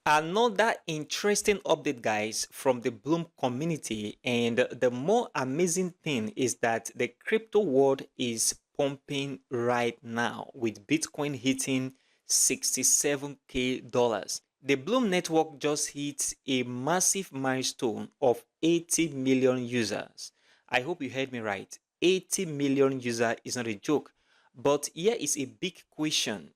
Another interesting update, guys, from the Bloom community, and the more amazing thing is that the crypto world is pumping right now with Bitcoin hitting 67k dollars. The Bloom network just hit a massive milestone of 80 million users. I hope you heard me right. 80 million users is not a joke. But here is a big question.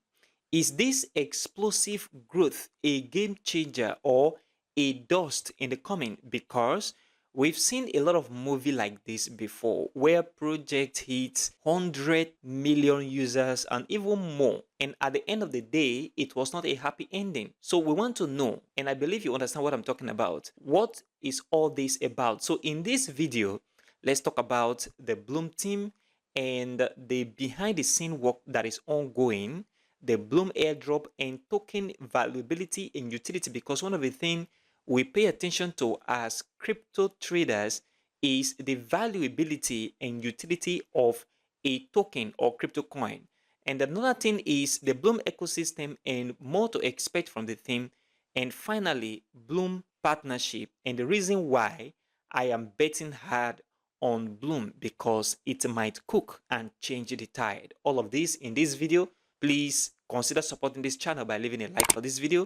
Is this explosive growth a game changer or a dust in the coming? Because we've seen a lot of movie like this before where project hits 100 million users and even more, and at the end of the day it was not a happy ending. So we want to know, and I believe you understand what I'm talking about. What is all this about? So in this video, let's talk about the Bloom team and the behind the scene work that is ongoing, the Bloom airdrop, and token valuability and utility, because one of the things we pay attention to as crypto traders is the valuability and utility of a token or crypto coin. And another thing is the Bloom ecosystem and more to expect from the team. And finally, Bloom partnership and the reason why I am betting hard on Bloom, because it might cook and change the tide. All of this in this video. Please consider supporting this channel by leaving a like for this video,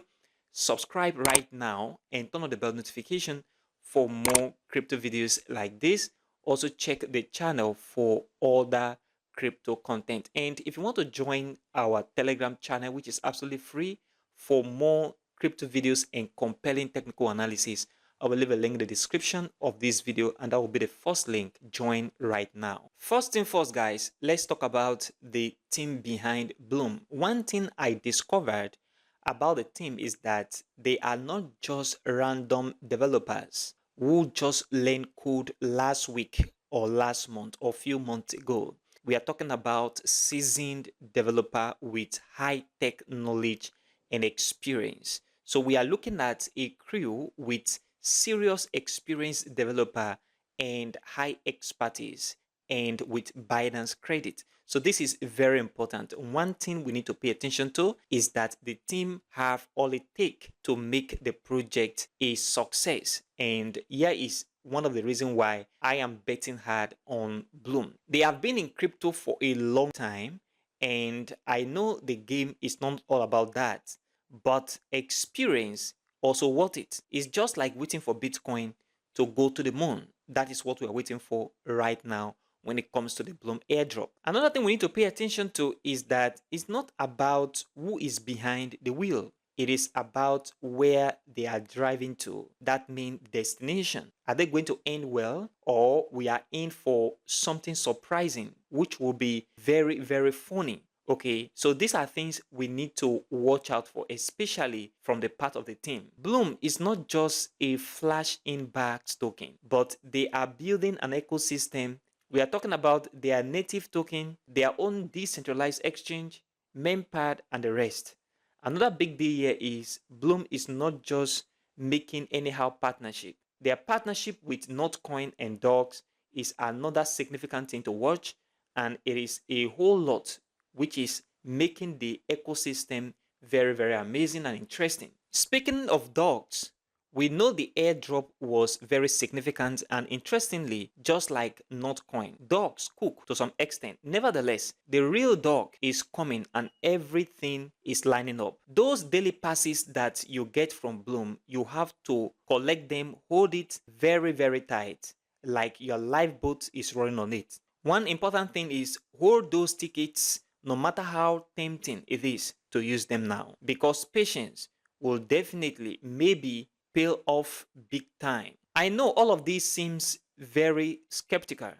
subscribe right now, and turn on the bell notification for more crypto videos like this. Also check the channel for other crypto content. And if you want to join our Telegram channel, which is absolutely free, for more crypto videos and compelling technical analysis, I will leave a link in the description of this video, and that will be the first link. Join right now. First thing first, guys, let's talk about the team behind Bloom. One thing I discovered about the team is that they are not just random developers who just learned code last week or last month or few months ago. We are talking about seasoned developer with high tech knowledge and experience. So we are looking at a crew with serious experienced developer and high expertise, and with Binance credit. So this is very important. One thing we need to pay attention to is that the team have all it takes to make the project a success. And here is one of the reasons why I am betting hard on Bloom. They have been in crypto for a long time, and I know the game is not all about that, but experience also worth it. It's just like waiting for Bitcoin to go to the moon. That is what we are waiting for right now when it comes to the Bloom airdrop. Another thing we need to pay attention to is that it's not about who is behind the wheel. It is about where they are driving to. That means destination. Are they going to end well, or we are in for something surprising, which will be very, very funny? Okay, so these are things we need to watch out for, especially from the part of the team. Bloom is not just a flash in bags token, but they are building an ecosystem. We are talking about their native token, their own decentralized exchange, memPad, and the rest. Another big deal here is Bloom is not just making anyhow partnership. Their partnership with Notcoin and Dogs is another significant thing to watch, and it is a whole lot which is making the ecosystem very, very amazing and interesting. Speaking of dogs, we know the airdrop was very significant, and interestingly, just like Notcoin, dogs cook to some extent. Nevertheless, the real dog is coming and everything is lining up. Those daily passes that you get from Bloom, you have to collect them, hold it very, very tight, like your lifeboat is running on it. One important thing is hold those tickets no matter how tempting it is to use them now, because patience will definitely maybe pay off big time. I know all of this seems very skeptical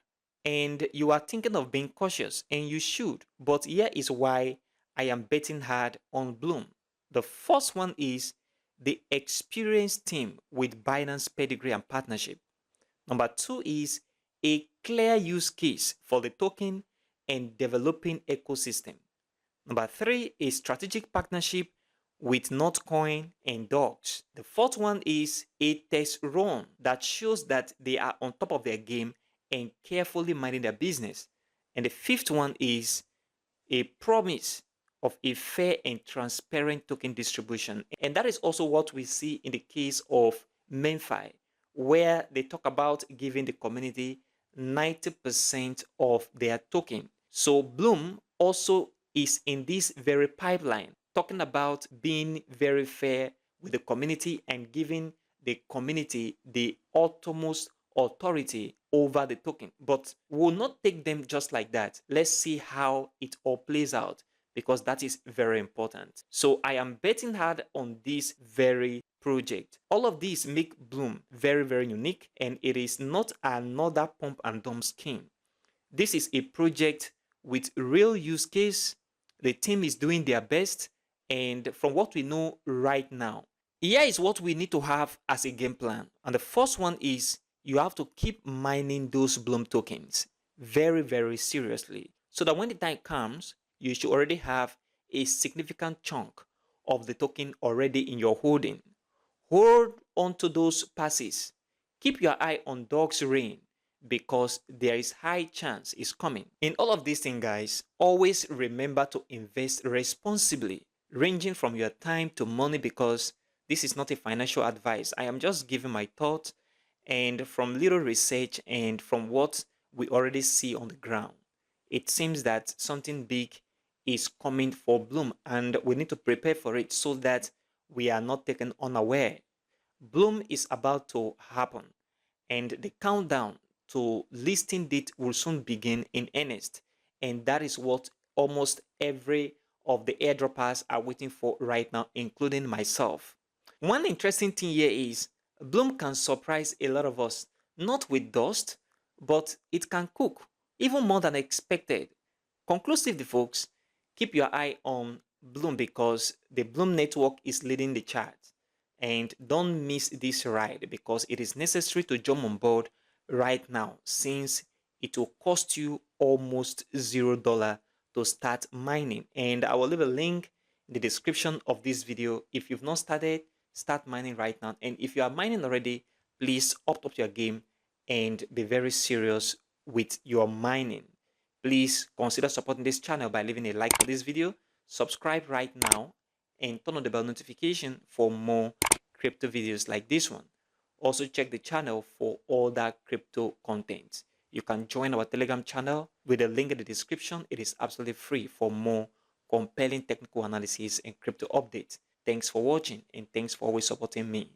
and you are thinking of being cautious, and you should, but here is why I am betting hard on Bloom. The first one is the experienced team with Binance pedigree and partnership. Number two is a clear use case for the token and developing ecosystem. Number three is strategic partnership with Notcoin and Dogs. The fourth one is a test run that shows that they are on top of their game and carefully minding their business. And the fifth one is a promise of a fair and transparent token distribution. And that is also what we see in the case of MenFi, where they talk about giving the community 90% of their token. So Bloom also is in this very pipeline, talking about being very fair with the community and giving the community the utmost authority over the token. But we'll not take them just like that. Let's see how it all plays out, because that is very important. So I am betting hard on this very project. All of these make Bloom very, very unique, and it is not another pump and dump scheme. This is a project with real use case. The team is doing their best, and from what we know right now, here is what we need to have as a game plan. And the first one is you have to keep mining those Bloom tokens very, very seriously, so that when the time comes, you should already have a significant chunk of the token already in your holding. Hold on to those passes. Keep your eye on Dog's Reign, because there is high chance it's coming. In all of these things, guys, always remember to invest responsibly, ranging from your time to money, because this is not a financial advice. I am just giving my thoughts and from little research and from what we already see on the ground. It seems that something big is coming for Bloom, and we need to prepare for it so that we are not taken unaware. Bloom is about to happen, and the countdown to listing date will soon begin in earnest. And that is what almost every of the airdroppers are waiting for right now, including myself. One interesting thing here is Bloom can surprise a lot of us, not with dust, but it can cook even more than expected. Conclusively, folks, keep your eye on Bloom, because the Bloom network is leading the chart. And don't miss this ride, because it is necessary to jump on board right now, since it will cost you almost $0 to start mining. And I will leave a link in the description of this video. If you've not started, start mining right now. And if you are mining already, please up your game and be very serious with your mining. Please consider supporting this channel by leaving a like for this video, subscribe right now, and turn on the bell notification for more crypto videos like this one. Also check the channel for all that crypto content. You can join our Telegram channel with a link in the description. It is absolutely free for more compelling technical analysis and crypto updates. Thanks for watching, and thanks for always supporting me.